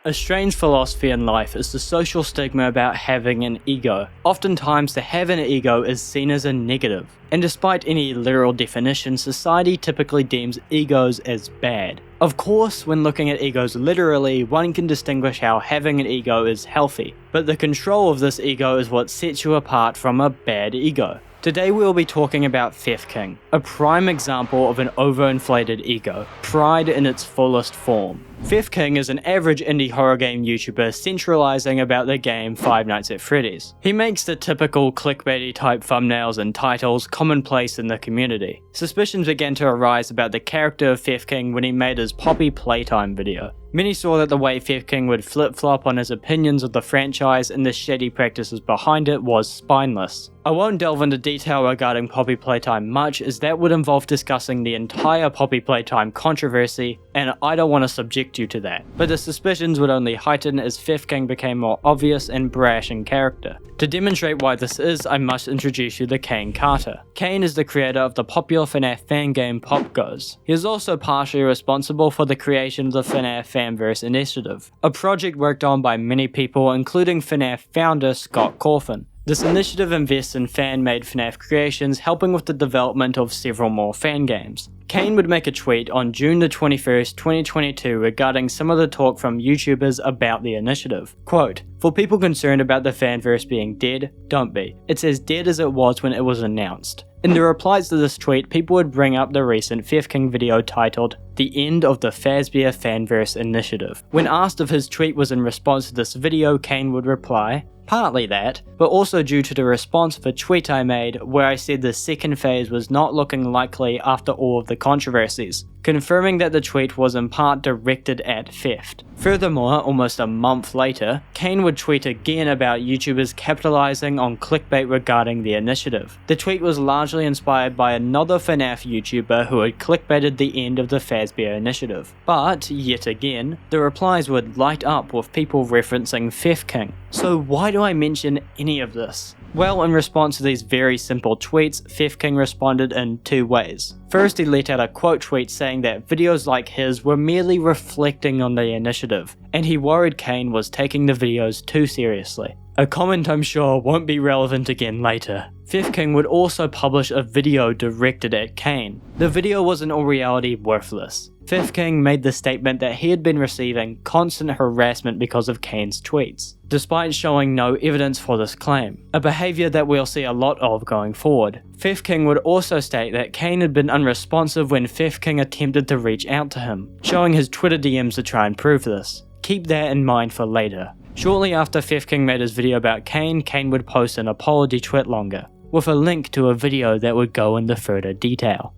A strange philosophy in life is the social stigma about having an ego. Oftentimes, to have an ego is seen as a negative, and despite any literal definition, society typically deems egos as bad. Of course, when looking at egos literally, one can distinguish how having an ego is healthy, but the control of this ego is what sets you apart from a bad ego. Today we will be talking about Theft King, a prime example of an overinflated ego, pride in its fullest form. Theft King is an average indie horror game YouTuber centralizing about the game Five Nights at Freddy's. He makes the typical clickbaity type thumbnails and titles commonplace in the community. Suspicions began to arise about the character of Theft King when he made his Poppy Playtime video. Many saw that the way Theft King would flip-flop on his opinions of the franchise and the shady practices behind it was spineless. I won't delve into detail regarding Poppy Playtime much, as that would involve discussing the entire Poppy Playtime controversy, and I don't want to subject you to that. But the suspicions would only heighten as Theft King became more obvious and brash in character. To demonstrate why this is, I must introduce you to Kane Carter. Kane is the creator of the popular Fnaf fan game Popgoes. He is also partially responsible for the creation of the Fnaf Fanverse initiative, a project worked on by many people including Fnaf founder Scott Cawthon. This initiative invests in fan-made Fnaf creations, helping with the development of several more fan games. Kane would make a tweet on June the 21st, 2022 regarding some of the talk from YouTubers about the initiative. Quote, "For people concerned about the fanverse being dead, don't be. It's as dead as it was when it was announced." In the replies to this tweet, people would bring up the recent Theft King video titled, "The End of the Fazbear Fanverse Initiative." When asked if his tweet was in response to this video, Kane would reply, "Partly that, but also due to the response of a tweet I made where I said the second phase was not looking likely after all of the controversies," confirming that the tweet was in part directed at theft. Furthermore, almost a month later, Kane would tweet again about YouTubers capitalizing on clickbait regarding the initiative. The tweet was largely inspired by another Fnaf YouTuber who had clickbaited the end of the Fazbear initiative. But, yet again, the replies would light up with people referencing Theft King. So why do I mention any of this? Well, in response to these very simple tweets, Theft King responded in two ways. First, he let out a quote tweet saying that videos like his were merely reflecting on the initiative, and he worried Kane was taking the videos too seriously. A comment I'm sure won't be relevant again later. Theft King would also publish a video directed at Kane. The video was in all reality worthless. Theft King made the statement that he had been receiving constant harassment because of Kane's tweets, despite showing no evidence for this claim, a behaviour that we'll see a lot of going forward. Theft King would also state that Kane had been unresponsive when Theft King attempted to reach out to him, showing his Twitter DMs to try and prove this. Keep that in mind for later. Shortly after Theft King made his video about Kane, Kane would post an apology tweet longer, with a link to a video that would go into further detail.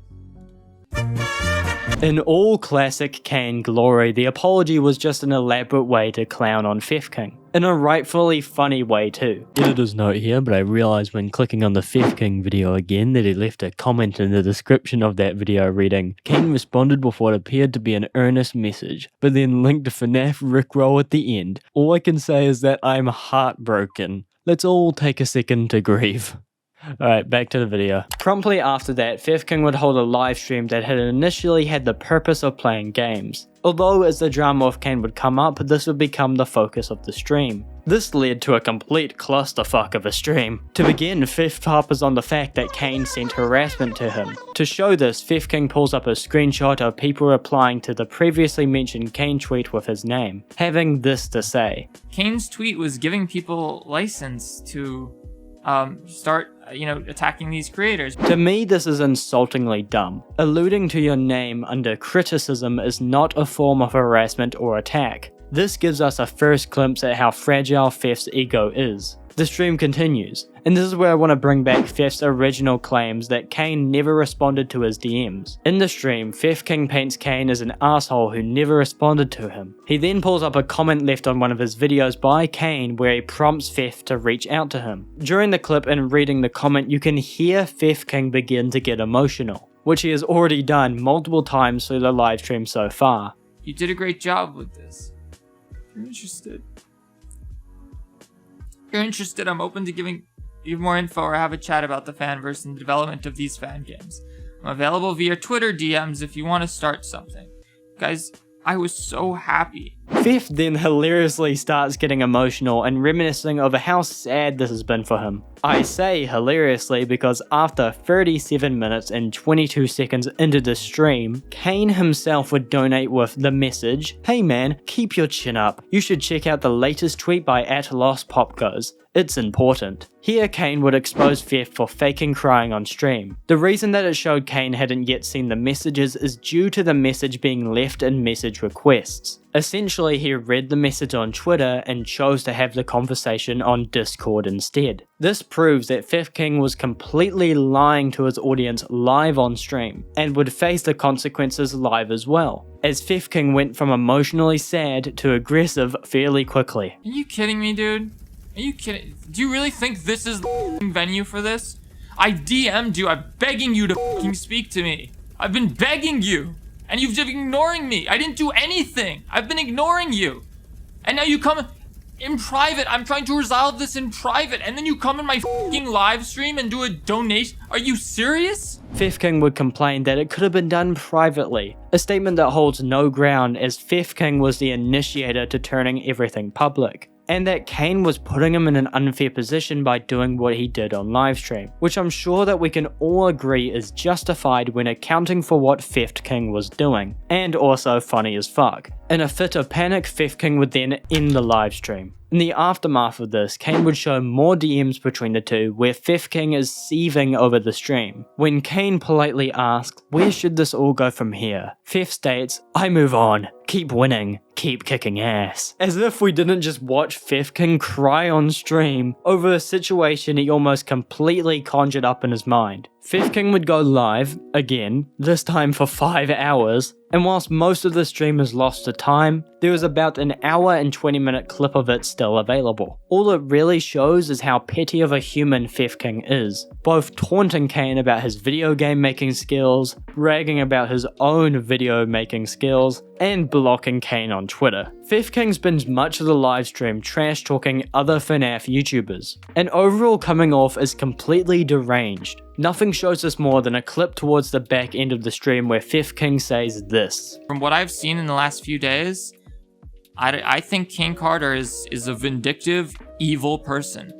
In all classic Kane glory, the apology was just an elaborate way to clown on Theft King. In a rightfully funny way too. Editor's note here, but I realised when clicking on the Theft King video again that he left a comment in the description of that video reading, "Kane responded with what appeared to be an earnest message, but then linked to Fnaf Rickroll at the end. All I can say is that I'm heartbroken. Let's all take a second to grieve." Alright, back to the video. Promptly after that, Theft King would hold a live stream that had initially had the purpose of playing games. Although as the drama of Kane would come up, this would become the focus of the stream. This led to a complete clusterfuck of a stream. To begin, Theft harpers on the fact that Kane sent harassment to him. To show this, Theft King pulls up a screenshot of people replying to the previously mentioned Kane tweet with his name, having this to say. Kane's tweet was giving people license to start attacking these creators. To me, this is insultingly dumb. Alluding to your name under criticism is not a form of harassment or attack. This gives us a first glimpse at how fragile Theft's ego is. The stream continues, and this is where I want to bring back Theft's original claims that Kane never responded to his DMs. In the stream, Theft King paints Kane as an asshole who never responded to him. He then pulls up a comment left on one of his videos by Kane where he prompts Theft to reach out to him. During the clip and reading the comment, you can hear Theft King begin to get emotional, which he has already done multiple times through the live stream so far. "You did a great job with this. If you're interested, I'm open to giving you more info or have a chat about the fanverse and the development of these fan games. I'm available via Twitter DMs if you want to start something." Guys, I was so happy Fifth then hilariously starts getting emotional and reminiscing over how sad this has been for him. I say hilariously because after 37 minutes and 22 seconds into the stream, Kane himself would donate with the message, "Hey man, keep your chin up. You should check out the latest tweet by @LostPopgoes. It's important." Here Kane would expose Fifth for faking crying on stream. The reason that it showed Kane hadn't yet seen the messages is due to the message being left in message requests. Essentially, he read the message on Twitter and chose to have the conversation on Discord instead. This proves that Fifth King was completely lying to his audience live on stream, and would face the consequences live as well, as Fifth King went from emotionally sad to aggressive fairly quickly. Are you kidding me, dude? Are you kidding? Do you really think this is the venue for this? I DM'd you, I'm begging you to fucking speak to me. I've been begging you, and you've been ignoring me. I didn't do anything. I've been ignoring you. And now you come in private. I'm trying to resolve this in private, and then you come in my fucking live stream and do a donation. Are you serious? Fifth King would complain that it could have been done privately, a statement that holds no ground as Fifth King was the initiator to turning everything public, and that Kane was putting him in an unfair position by doing what he did on livestream, which I'm sure that we can all agree is justified when accounting for what Fifth King was doing, and also funny as fuck. In a fit of panic, Fifth King would then end the livestream. In the aftermath of this, Kane would show more DMs between the two where Fifth King is seething over the stream. When Kane politely asks, "Where should this all go from here?" Fifth states, "I move on. Keep winning. Keep kicking ass." As if we didn't just watch Fifth King cry on stream over a situation he almost completely conjured up in his mind. Fifth King would go live, again, this time for 5 hours, and whilst most of the stream is lost to time, there is about an hour and 20-minute clip of it still available. All it really shows is how petty of a human Fifth King is, both taunting Kane about his video game making skills, bragging about his own video making skills, and blocking Kane on Twitter. Fifth King spends much of the livestream trash talking other Fnaf YouTubers, and overall coming off as completely deranged. Nothing shows us more than a clip towards the back end of the stream where Fifth King says this. From what I've seen in the last few days, I think Kane Carter is a vindictive, evil person.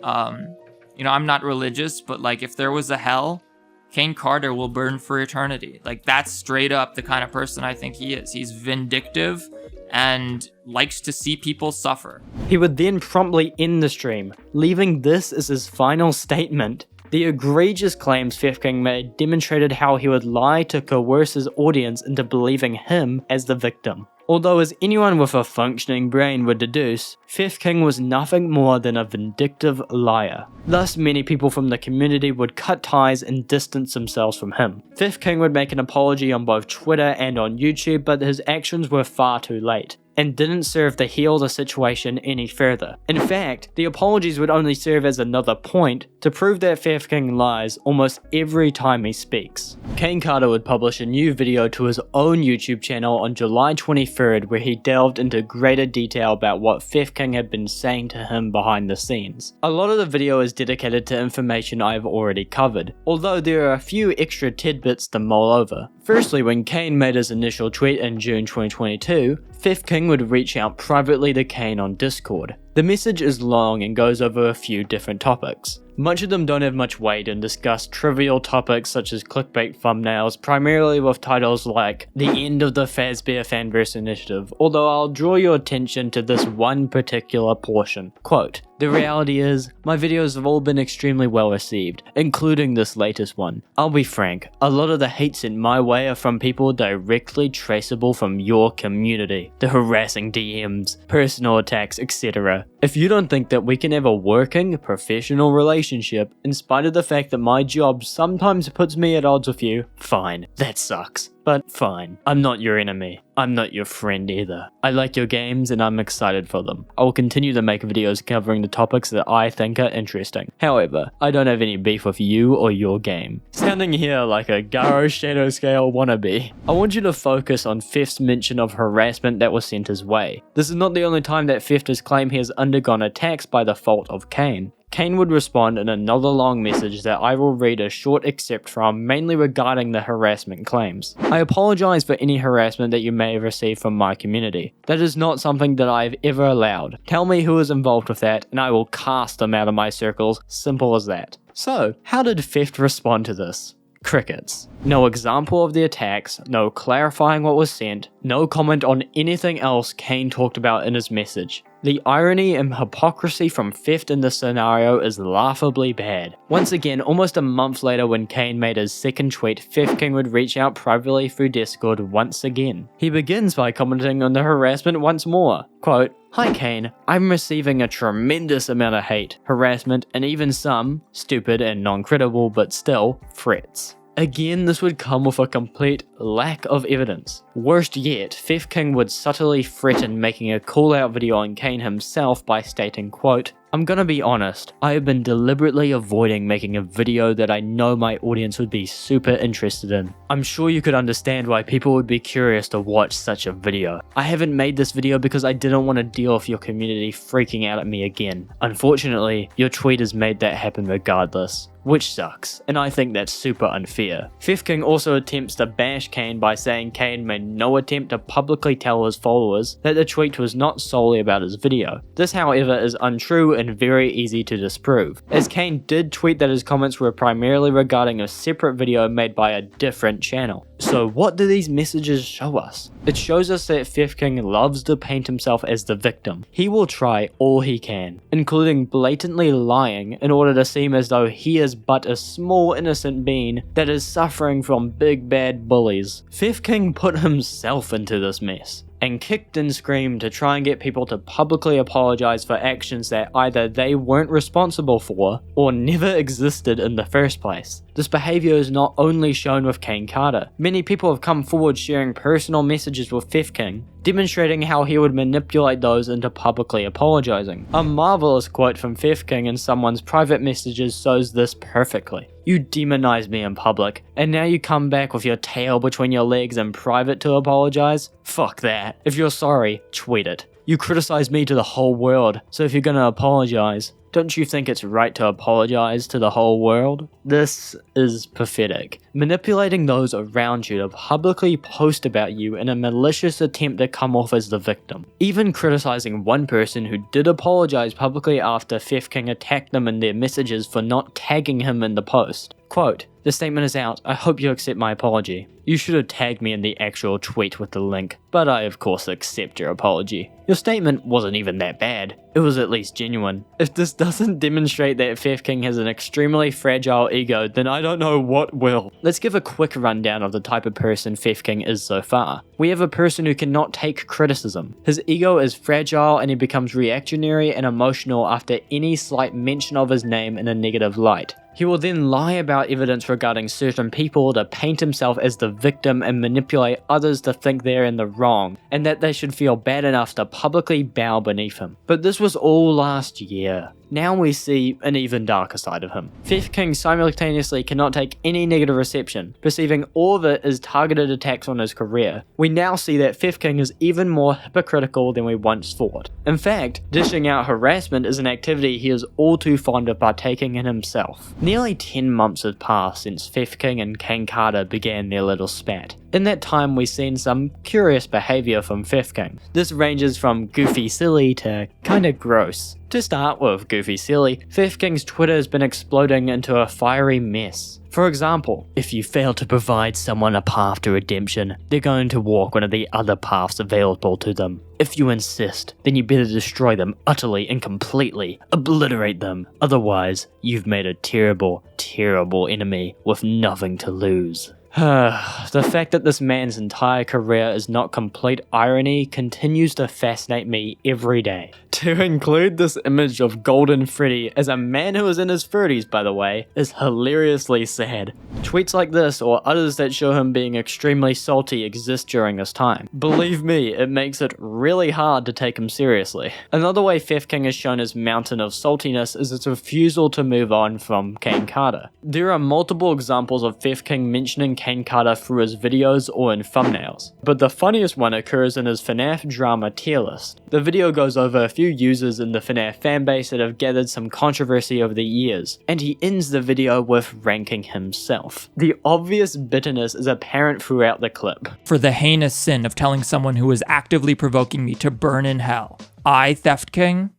You know, I'm not religious, but like if there was a hell, Kane Carter will burn for eternity. Like that's straight up the kind of person I think he is. He's vindictive and likes to see people suffer. He would then promptly end the stream, leaving this as his final statement. The egregious claims Fifth King made demonstrated how he would lie to coerce his audience into believing him as the victim. Although as anyone with a functioning brain would deduce, Fifth King was nothing more than a vindictive liar. Thus many people from the community would cut ties and distance themselves from him. Fifth King would make an apology on both Twitter and on YouTube, but his actions were far too late, and didn't serve to heal the situation any further. In fact, the apologies would only serve as another point to prove that Fifth King lies almost every time he speaks. Kane Carter would publish a new video to his own YouTube channel on July 23rd where he delved into greater detail about what Fifth King had been saying to him behind the scenes. A lot of the video is dedicated to information I have already covered, although there are a few extra tidbits to mull over. Firstly, when Kane made his initial tweet in June 2022, Fifth King would reach out privately to Kane on Discord. The message is long and goes over a few different topics. Much of them don't have much weight and discuss trivial topics such as clickbait thumbnails, primarily with titles like "The End of the Fazbear Fanverse Initiative," although I'll draw your attention to this one particular portion. Quote, "The reality is, my videos have all been extremely well received, including this latest one. I'll be frank, a lot of the hate sent my way are from people directly traceable from your community. The harassing DMs, personal attacks, etc. If you don't think that we can have a working, professional relationship, in spite of the fact that my job sometimes puts me at odds with you, fine, that sucks. But fine, I'm not your enemy. I'm not your friend either. I like your games and I'm excited for them. I will continue to make videos covering the topics that I think are interesting. However, I don't have any beef with you or your game." Sounding here like a Garo Shadow Scale wannabe. I want you to focus on Fifth's mention of harassment that was sent his way. This is not the only time that Fifth has claimed he has undergone attacks by the fault of Kane. Kane would respond in another long message that I will read a short excerpt from, mainly regarding the harassment claims. I apologize for any harassment that you may have received from my community. That is not something that I have ever allowed. Tell me who is involved with that and I will cast them out of my circles, simple as that. So, how did Feft respond to this? Crickets. No example of the attacks, no clarifying what was sent, no comment on anything else Kane talked about in his message. The irony and hypocrisy from Feft in this scenario is laughably bad. Once again, almost a month later when Kane made his second tweet, King would reach out privately through Discord once again. He begins by commenting on the harassment once more. Quote, "Hi Kane, I'm receiving a tremendous amount of hate, harassment, and even some, stupid and non-credible but still, threats." Again, this would come with a complete lack of evidence. Worst yet, King would subtly threaten making a call-out video on Kane himself by stating, quote, "I'm gonna be honest, I have been deliberately avoiding making a video that I know my audience would be super interested in. I'm sure you could understand why people would be curious to watch such a video. I haven't made this video because I didn't want to deal with your community freaking out at me again. Unfortunately, your tweet has made that happen regardless. Which sucks, and I think that's super unfair." King also attempts to bash Kane by saying Kane made no attempt to publicly tell his followers that the tweet was not solely about his video. This, however, is untrue and very easy to disprove, as Kane did tweet that his comments were primarily regarding a separate video made by a different channel. So what do these messages show us? It shows us that King loves to paint himself as the victim. He will try all he can, including blatantly lying in order to seem as though he is but a small innocent being that is suffering from big bad bullies. King put himself into this mess and kicked and screamed to try and get people to publicly apologize for actions that either they weren't responsible for or never existed in the first place. This behavior is not only shown with Kane Carter. Many people have come forward sharing personal messages with King, demonstrating how he would manipulate those into publicly apologizing. A marvelous quote from King in someone's private messages shows this perfectly. "You demonized me in public, and now you come back with your tail between your legs in private to apologize? Fuck that. If you're sorry, tweet it. You criticized me to the whole world, so if you're gonna apologize, don't you think it's right to apologize to the whole world?" This is pathetic. Manipulating those around you to publicly post about you in a malicious attempt to come off as the victim. Even criticizing one person who did apologize publicly after King attacked them in their messages for not tagging him in the post. Quote, "The statement is out. I hope you accept my apology. You should have tagged me in the actual tweet with the link, but I of course accept your apology. Your statement wasn't even that bad. It was at least genuine." If this doesn't demonstrate that King has an extremely fragile ego, then I don't know what will. Let's give a quick rundown of the type of person King is so far. We have a person who cannot take criticism. His ego is fragile and he becomes reactionary and emotional after any slight mention of his name in a negative light. He will then lie about evidence regarding certain people to paint himself as the victim and manipulate others to think they're in the wrong, and that they should feel bad enough to publicly bow beneath him. But this was all last year. Now we see an even darker side of him. King simultaneously cannot take any negative reception, perceiving all of it as targeted attacks on his career. We now see that King is even more hypocritical than we once thought. In fact, dishing out harassment is an activity he is all too fond of partaking in himself. Nearly 10 months have passed since King and Kane Carter began their little spat. In that time, we've seen some curious behavior from King. This ranges from goofy silly to kinda gross. To start with goofy silly, King's Twitter has been exploding into a fiery mess. For example, if you fail to provide someone a path to redemption, they're going to walk one of the other paths available to them. If you insist, then you better destroy them utterly and completely, obliterate them. Otherwise, you've made a terrible, terrible enemy with nothing to lose. The fact that this man's entire career is not complete irony continues to fascinate me every day. To include this image of Golden Freddy as a man who is in his 30s, by the way, is hilariously sad. Tweets like this or others that show him being extremely salty exist during this time. Believe me, it makes it really hard to take him seriously. Another way King has shown his mountain of saltiness is his refusal to move on from Kane Carter. There are multiple examples of King mentioning Kane Carter through his videos or in thumbnails. But the funniest one occurs in his Fnaf drama tier list. The video goes over a few users in the Fnaf fanbase that have gathered some controversy over the years, and he ends the video with ranking himself. The obvious bitterness is apparent throughout the clip. For the heinous sin of telling someone who is actively provoking me to burn in hell, I, Theft King,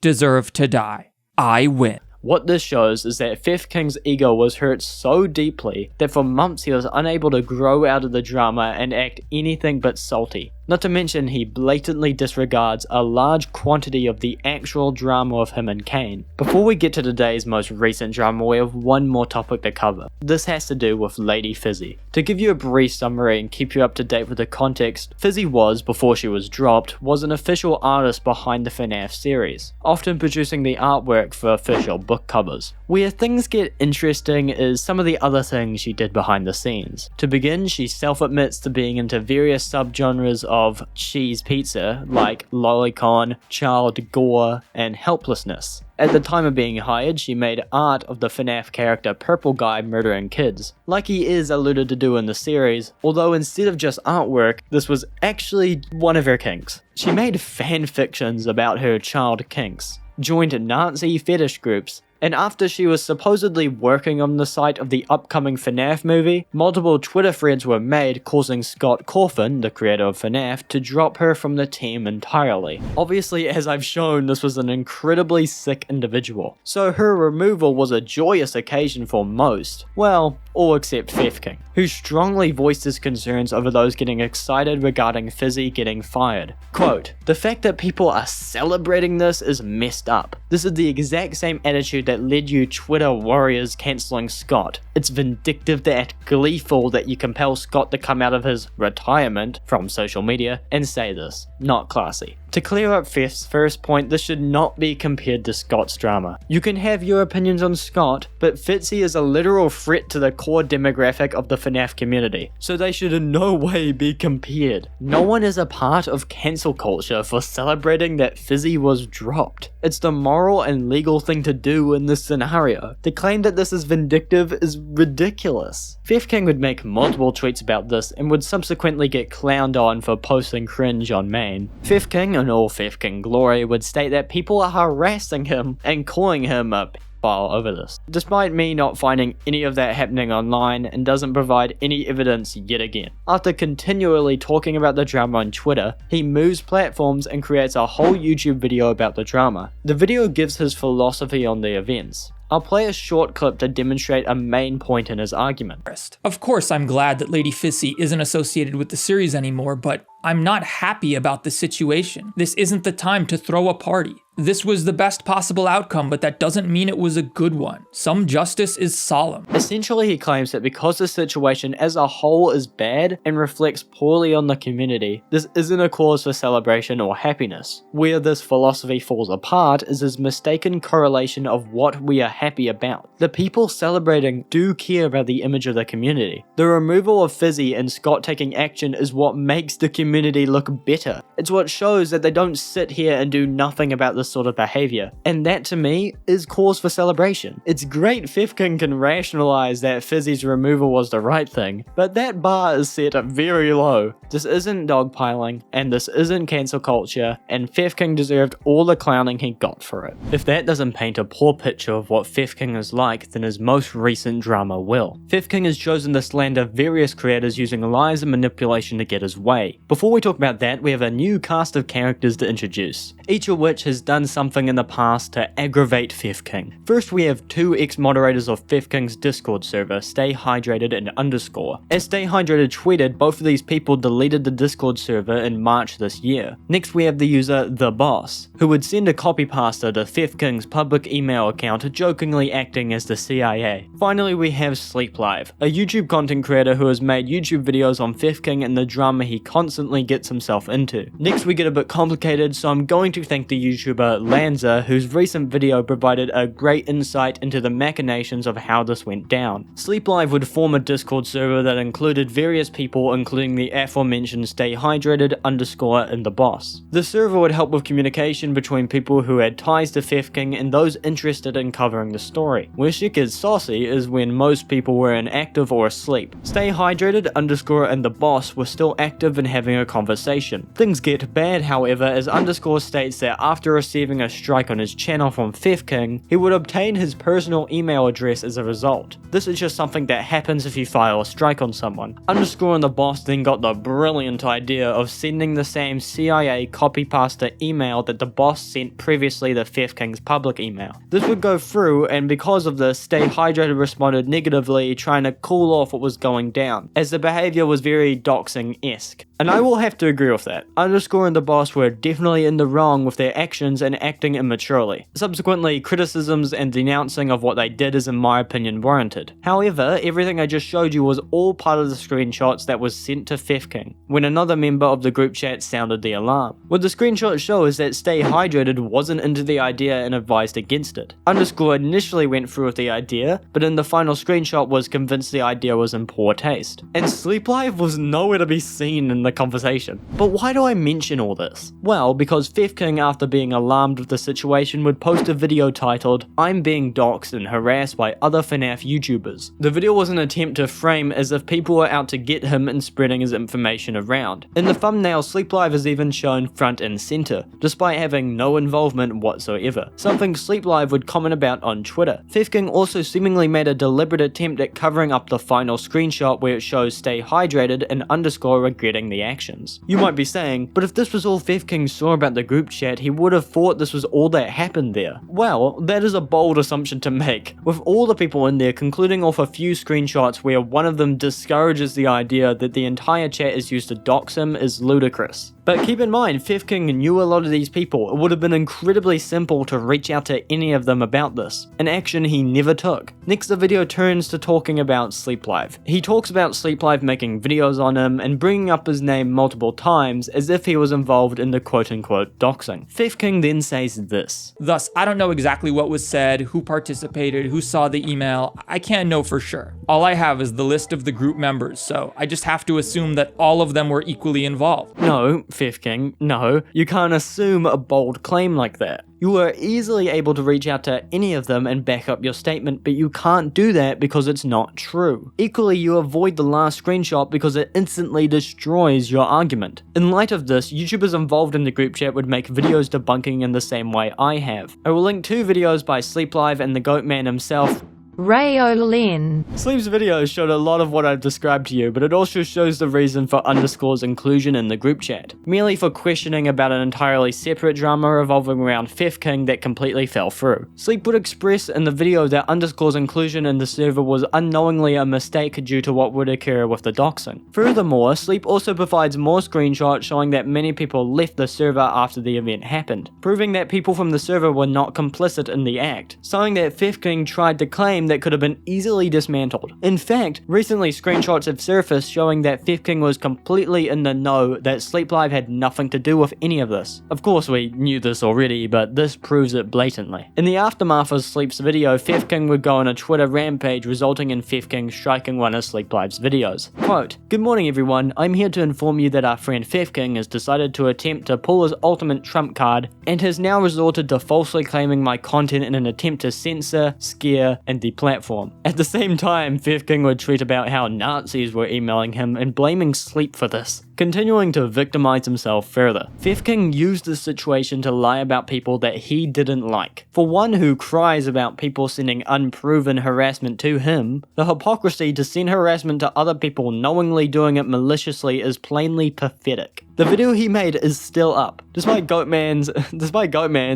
deserve to die. I win. What this shows is that Theft King's ego was hurt so deeply that for months he was unable to grow out of the drama and act anything but salty. Not to mention he blatantly disregards a large quantity of the actual drama of him and Kane. Before we get to today's most recent drama, we have one more topic to cover. This has to do with LadyFiszi. To give you a brief summary and keep you up to date with the context, Fiszi was, before she was dropped, was an official artist behind the Fnaf series, often producing the artwork for official book covers. Where things get interesting is some of the other things she did behind the scenes. To begin, she self-admits to being into various subgenres of cheese pizza like lolicon, child gore, and helplessness. At the time of being hired, she made art of the Fnaf character Purple Guy murdering kids, like he is alluded to do in the series, although instead of just artwork, this was actually one of her kinks. She made fan fictions about her child kinks, joined Nazi fetish groups, and after she was supposedly working on the site of the upcoming Fnaf movie, multiple Twitter threads were made causing Scott Cawthon, the creator of Fnaf, to drop her from the team entirely. Obviously, as I've shown, this was an incredibly sick individual, so her removal was a joyous occasion for most, well, all except Theft King, who strongly voiced his concerns over those getting excited regarding Fiszi getting fired. Quote, "The fact that people are celebrating this is messed up. This is the exact same attitude that led you Twitter warriors cancelling Scott. It's vindictive and gleeful that you compel Scott to come out of his retirement from social media and say this. Not classy." To clear up Theft's first point, this should not be compared to Scott's drama. You can have your opinions on Scott, but Fiszi is a literal threat to the core demographic of the Fnaf community, so they should in no way be compared. No one is a part of cancel culture for celebrating that Fiszi was dropped. It's the moral and legal thing to do in this scenario. To claim that this is vindictive is ridiculous. Theft King would make multiple tweets about this and would subsequently get clowned on for posting cringe on main. Theft King, in all Theft King glory, would state that people are harassing him and calling him a pedophile over this, despite me not finding any of that happening online and doesn't provide any evidence yet again. After continually talking about the drama on Twitter, he moves platforms and creates a whole YouTube video about the drama. The video gives his philosophy on the events. I'll play a short clip to demonstrate a main point in his argument. Of course, I'm glad that LadyFiszi isn't associated with the series anymore, but I'm not happy about the situation. This isn't the time to throw a party. This was the best possible outcome, but that doesn't mean it was a good one. Some justice is solemn. Essentially, he claims that because the situation as a whole is bad and reflects poorly on the community, this isn't a cause for celebration or happiness. Where this philosophy falls apart is his mistaken correlation of what we are happy about. The people celebrating do care about the image of the community. The removal of Fiszi and Scott taking action is what makes the community look better. It's what shows that they don't sit here and do nothing about this sort of behavior. And that to me is cause for celebration. It's great Theft King can rationalize that Fizzi's removal was the right thing, but that bar is set very low. This isn't dogpiling, and this isn't cancel culture, and Theft King deserved all the clowning he got for it. If that doesn't paint a poor picture of what Theft King is like, then his most recent drama will. Theft King has chosen to slander various creators using lies and manipulation to get his way. Before we talk about that, we have a new cast of characters to introduce, each of which has done something in the past to aggravate Theft King. First, we have two ex-moderators of Theft King's Discord server, Stay Hydrated and Underscore. As Stay Hydrated tweeted, both of these people deleted the Discord server in March this year. Next, we have the user The Boss, who would send a copy pasta to Theft King's public email account, jokingly acting as the CIA. Finally, we have SleepLive, a YouTube content creator who has made YouTube videos on Theft King and the drama he constantly gets himself into. Next, we get a bit complicated, so I'm going to thank the YouTuber Lanza, whose recent video provided a great insight into the machinations of how this went down. SleepLive would form a Discord server that included various people, including the aforementioned Stay Hydrated, Underscore, and The Boss. The server would help with communication between people who had ties to Theft King and those interested in covering during the story. Where shit gets saucy is when most people were inactive or asleep. Stay Hydrated Underscore and the boss were still active and having a conversation. Things get bad, however, as Underscore states that after receiving a strike on his channel from King, he would obtain his personal email address as a result. This is just something that happens if you file a strike on someone. Underscore and the boss then got the brilliant idea of sending the same CIA copy-pasta email that the boss sent previously to King's public email. This would go through, and because of this, Stay Hydrated responded negatively, trying to cool off what was going down, as the behavior was very doxing-esque. And I will have to agree with that. Underscore and the boss were definitely in the wrong with their actions and acting immaturely. Subsequently, criticisms and denouncing of what they did is in my opinion warranted. However, everything I just showed you was all part of the screenshots that was sent to King, when another member of the group chat sounded the alarm. What the screenshots show is that Stay Hydrated wasn't into the idea and advised against it. Underscore initially went through with the idea, but in the final screenshot was convinced the idea was in poor taste. And SleepLive was nowhere to be seen in the conversation. But why do I mention all this? Well, because King, after being alarmed with the situation, would post a video titled, "I'm being doxed and harassed by other Fnaf YouTubers." The video was an attempt to frame as if people were out to get him and spreading his information around. In the thumbnail, SleepLive is even shown front and center, despite having no involvement whatsoever, something SleepLive would comment about on Twitter. King also seemingly made a deliberate attempt at covering up the final screenshot where it shows Stay Hydrated and Underscore regretting the actions. You might be saying, but if this was all King saw about the group chat, he would have thought this was all that happened there. Well, that is a bold assumption to make, with all the people in there concluding off a few screenshots where one of them discourages the idea that the entire chat is used to dox him is ludicrous. But keep in mind, King knew a lot of these people. It would have been incredibly simple to reach out to any of them about this, an action he never took. Next, the video turns to talking about SleepLive. He talks about SleepLive making videos on him and bringing up his name multiple times as if he was involved in the quote-unquote doxing. King then says this. Thus, I don't know exactly what was said, who participated, who saw the email. I can't know for sure. All I have is the list of the group members, so I just have to assume that all of them were equally involved. No, King, no, you can't assume a bold claim like that. You were easily able to reach out to any of them and back up your statement, but you can't do that because it's not true. Equally, you avoid the last screenshot because it instantly destroys your argument. In light of this, YouTubers involved in the group chat would make videos debunking in the same way I have. I will link 2 videos by SleepLive and the Goat Man himself, Raolin. Sleep's videos showed a lot of what I've described to you, but it also shows the reason for Underscore's inclusion in the group chat, merely for questioning about an entirely separate drama revolving around King that completely fell through. Sleep would express in the video that Underscore's inclusion in the server was unknowingly a mistake due to what would occur with the doxing. Furthermore, Sleep also provides more screenshots showing that many people left the server after the event happened, proving that people from the server were not complicit in the act, showing that King tried to claim that could have been easily dismantled. In fact, recently screenshots have surfaced showing that King was completely in the know that SleepLive had nothing to do with any of this. Of course we knew this already, but this proves it blatantly. In the aftermath of Sleep's video, King would go on a Twitter rampage, resulting in King striking one of SleepLive's videos. Quote, "Good morning everyone, I'm here to inform you that our friend King has decided to attempt to pull his ultimate trump card and has now resorted to falsely claiming my content in an attempt to censor, scare, and platform. At the same time, King would tweet about how Nazis were emailing him and blaming Sleep for this, continuing to victimize himself further. King used this situation to lie about people that he didn't like. For one who cries about people sending unproven harassment to him, the hypocrisy to send harassment to other people knowingly doing it maliciously is plainly pathetic. The video he made is still up, despite Goatman's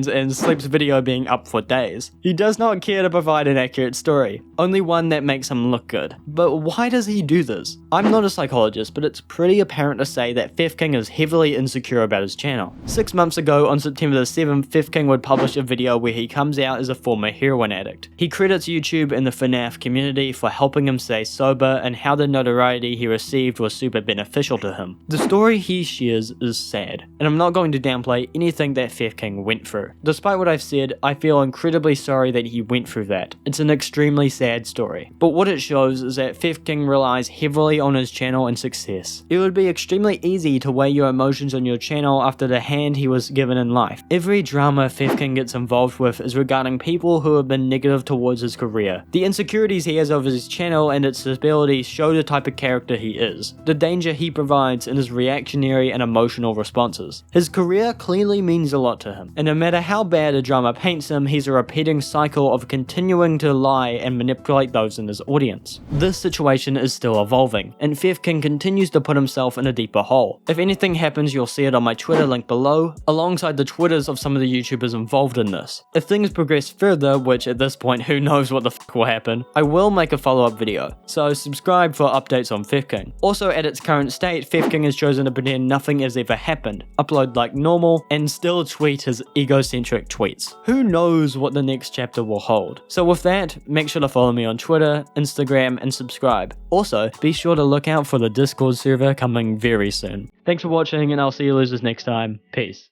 and Sleep's video being up for days. He does not care to provide an accurate story, only one that makes him look good. But why does he do this? I'm not a psychologist, but it's pretty apparent to say that King is heavily insecure about his channel. 6 months ago, on September the 7th, King would publish a video where he comes out as a former heroin addict. He credits YouTube and the Fnaf community for helping him stay sober and how the notoriety he received was super beneficial to him. The story he shares is sad, and I'm not going to downplay anything that King went through. Despite what I've said, I feel incredibly sorry that he went through that. It's an extremely sad story. But what it shows is that King relies heavily on his channel and success. It would be extremely extremely easy to weigh your emotions on your channel after the hand he was given in life. Every drama Fifkin gets involved with is regarding people who have been negative towards his career. The insecurities he has over his channel and its stability show the type of character he is, the danger he provides in his reactionary and emotional responses. His career clearly means a lot to him, and no matter how bad a drama paints him, he's a repeating cycle of continuing to lie and manipulate those in his audience. This situation is still evolving, and Fifkin continues to put himself in a deeper hole. If anything happens, you'll see it on my Twitter link below, alongside the Twitters of some of the YouTubers involved in this. If things progress further, which at this point who knows what the f will happen, I will make a follow-up video, so subscribe for updates on Fifkin. Also, at its current state, Fifkin has chosen to pretend nothing has ever happened, upload like normal, and still tweet his egocentric tweets. Who knows what the next chapter will hold? So with that, make sure to follow me on Twitter, Instagram, and subscribe. Also, be sure to look out for the Discord server coming very soon. Thanks for watching, and I'll see you losers next time. Peace.